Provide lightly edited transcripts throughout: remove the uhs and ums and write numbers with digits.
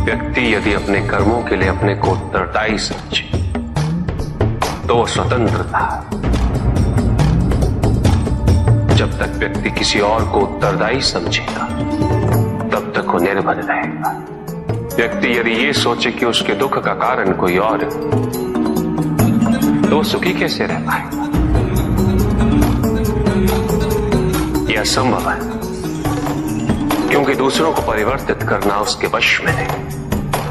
व्यक्ति यदि अपने कर्मों के लिए अपने को उत्तरदायी समझे तो वो स्वतंत्र था। जब तक व्यक्ति किसी और को उत्तरदायी समझेगा तब तक वो निर्भर रहेगा। व्यक्ति यदि ये सोचे कि उसके दुख का कारण कोई और है तो वो सुखी कैसे रह पाएगा? यह असंभव है, क्योंकि दूसरों को परिवर्तित करना उसके वश में नहीं।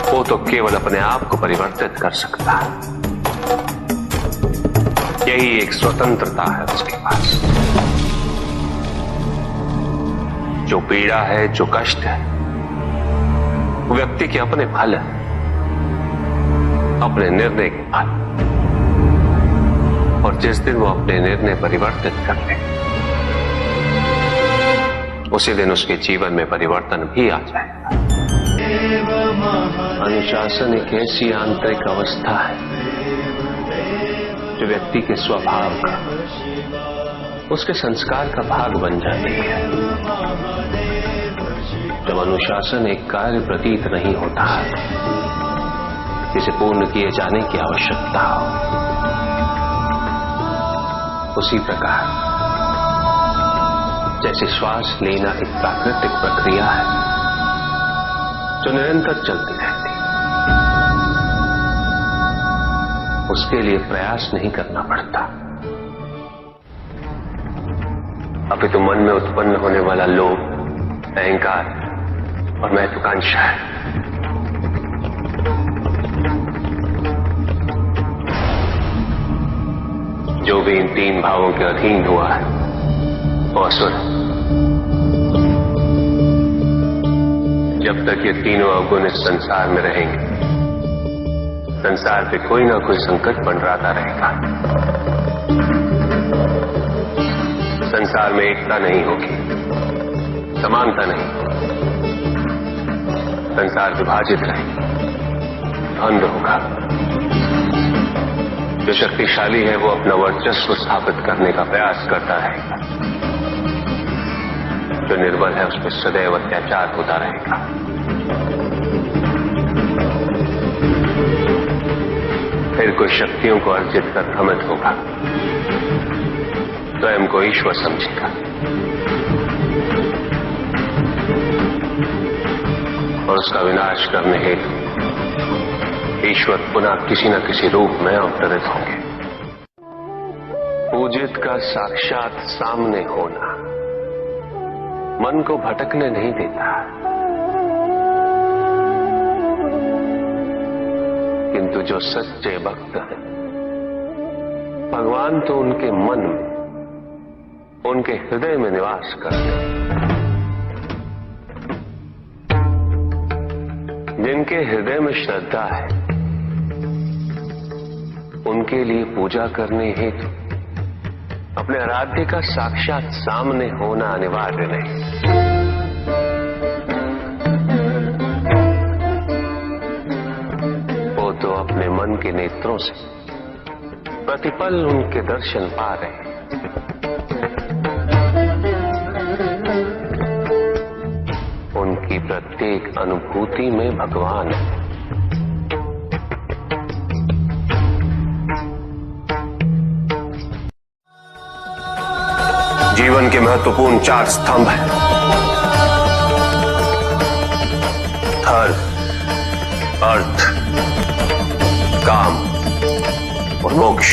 वो तो केवल अपने आप को परिवर्तित कर सकता है। यही एक स्वतंत्रता है उसके पास। जो पीड़ा है, जो कष्ट है, वो व्यक्ति के अपने फल है, अपने निर्णय के फल। और जिस दिन वो अपने निर्णय परिवर्तित कर ले उसी दिन उसके जीवन में परिवर्तन भी आ जाएगा। अनुशासन एक ऐसी आंतरिक अवस्था है जो व्यक्ति के स्वभाव का, उसके संस्कार का भाग बन जाती है। जब अनुशासन एक कार्य प्रतीत नहीं होता है जिसे पूर्ण किए जाने की आवश्यकता हो, उसी प्रकार जैसे श्वास लेना एक प्राकृतिक प्रक्रिया है जो निरंतर चलती रहती है, उसके लिए प्रयास नहीं करना पड़ता। अभी तो मन में उत्पन्न होने वाला लोभ, अहंकार और महत्वाकांक्षा है। जो भी इन तीन भावों के अधीन हुआ है वो असुर है। जब तक ये तीनों अवगुण इस संसार में रहेंगे, संसार पे कोई ना कोई संकट मंडराता रहेगा। संसार में एकता नहीं होगी, समानता नहीं, संसार विभाजित रहेगा, द्वंद होगा। जो शक्तिशाली है वो अपना वर्चस्व स्थापित करने का प्रयास करता रहेगा, जो निर्बल है उस पर सदैव अत्याचार होता रहेगा। फिर कोई शक्तियों को अर्जित कर भ्रमित होगा, स्वयं को ईश्वर समझेगा और उसका विनाश करने हेतु ईश्वर पुनः किसी न किसी रूप में अवतरित होंगे। पूजित का साक्षात सामने होना मन को भटकने नहीं देता, किंतु जो सच्चे भक्त हैं, भगवान तो उनके मन में, उनके हृदय में निवास करते हैं। जिनके हृदय में श्रद्धा है उनके लिए पूजा करने हेतु अपने आराध्य का साक्षात सामने होना अनिवार्य नहीं। वो तो अपने मन के नेत्रों से प्रतिपल उनके दर्शन पा रहे हैं। उनकी प्रत्येक अनुभूति में भगवान है। जीवन के महत्वपूर्ण 4 स्तंभ हैं: धर्म, अर्थ, काम और मोक्ष।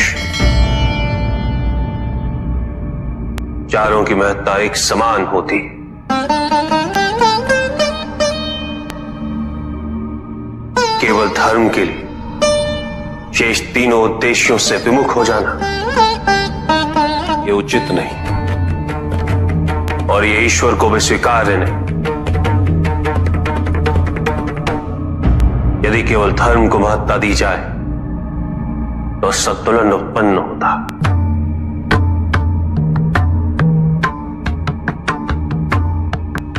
चारों की महत्ता एक समान होती है। केवल धर्म के लिए शेष तीनों उद्देश्यों से विमुख हो जाना ये उचित नहीं और ये ईश्वर को भी स्वीकार्य नहीं। यदि केवल धर्म को महत्ता दी जाए तो संतुलन उत्पन्न होता।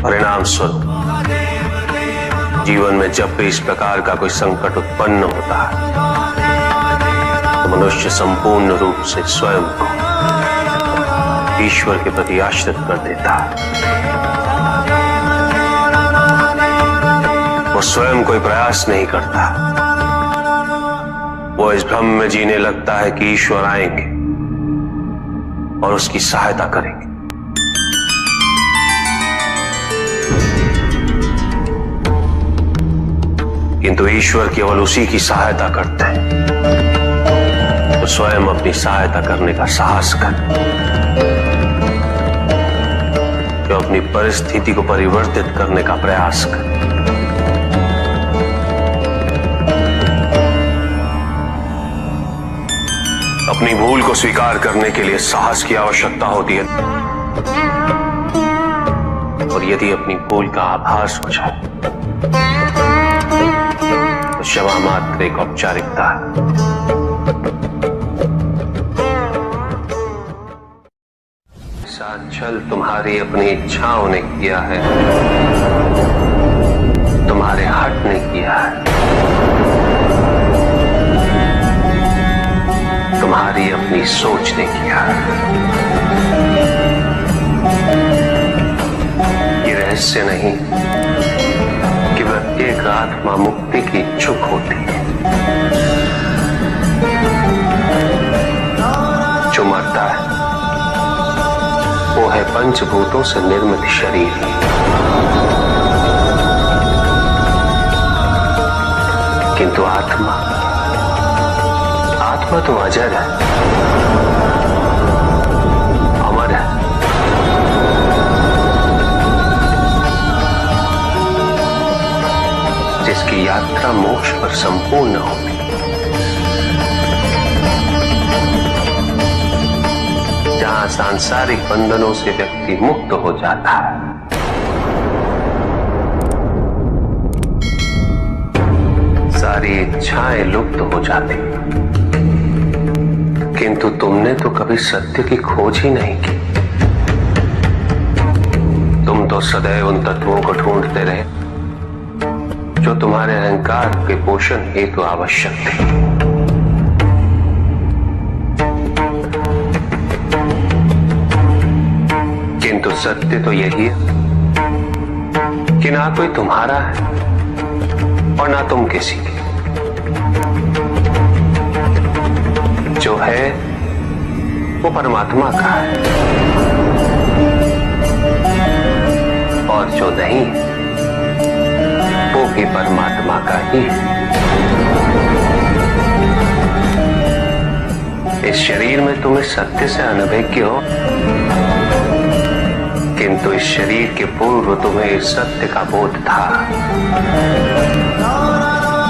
परिणाम स्वरूप जीवन में जब भी इस प्रकार का कोई संकट उत्पन्न होता है तो मनुष्य संपूर्ण रूप से स्वयं को ईश्वर के प्रति आश्रित कर देता है। वो स्वयं कोई प्रयास नहीं करता। वो इस भ्रम में जीने लगता है कि ईश्वर आएंगे और उसकी सहायता करेंगे। किंतु ईश्वर केवल उसी की सहायता करते हैं तो स्वयं अपनी सहायता करने का साहस करे, जो अपनी परिस्थिति को परिवर्तित करने का प्रयास करे। अपनी भूल को स्वीकार करने के लिए साहस की आवश्यकता होती है, और यदि अपनी भूल का आभास हो जाए तो क्षमा मात्र एक औपचारिकता है। ऐसा छल तुम्हारी अपनी इच्छाओं ने किया है, तुम्हारे हट ने किया है, तुम्हारी अपनी सोच ने किया है। ये रहस्य नहीं कि प्रत्येक आत्मा मुक्ति की इच्छुक होती है। जो मरता है वो है पंचभूतों से निर्मित शरीर। किंतु आत्मा तो अजर है, अमर है। जिसकी यात्रा मोक्ष पर संपूर्ण होगी। जहां सांसारिक बंधनों से व्यक्ति मुक्त हो जाता है, सारी इच्छाएं लुप्त हो जाती। किंतु तुमने तो कभी सत्य की खोज ही नहीं की। तुम तो सदैव उन तत्वों को ढूंढते रहे जो तुम्हारे अहंकार के पोषण हेतु आवश्यक थे। किंतु सत्य तो यही है कि ना कोई तुम्हारा है और ना तुम किसी के। जो है वो परमात्मा का है, और जो नहीं वो भी परमात्मा का ही है। इस शरीर में तुम इस सत्य से अनभिज्ञ हो, किंतु इस शरीर के पूर्व तुम्हें इस सत्य का बोध था,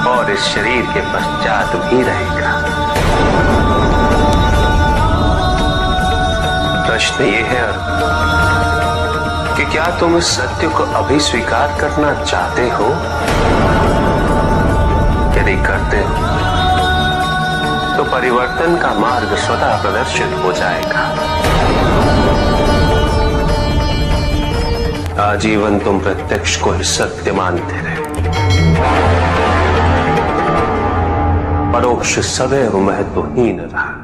और इस शरीर के पश्चात भी रहेगा। प्रश्न ये है कि क्या तुम इस सत्य को अभी स्वीकार करना चाहते हो? यदि करते हो तो परिवर्तन का मार्ग स्वतः प्रदर्शित हो जाएगा। आजीवन तुम प्रत्यक्ष को ही सत्य मानते रहे, परोक्ष सदैव महत्वहीन रहा।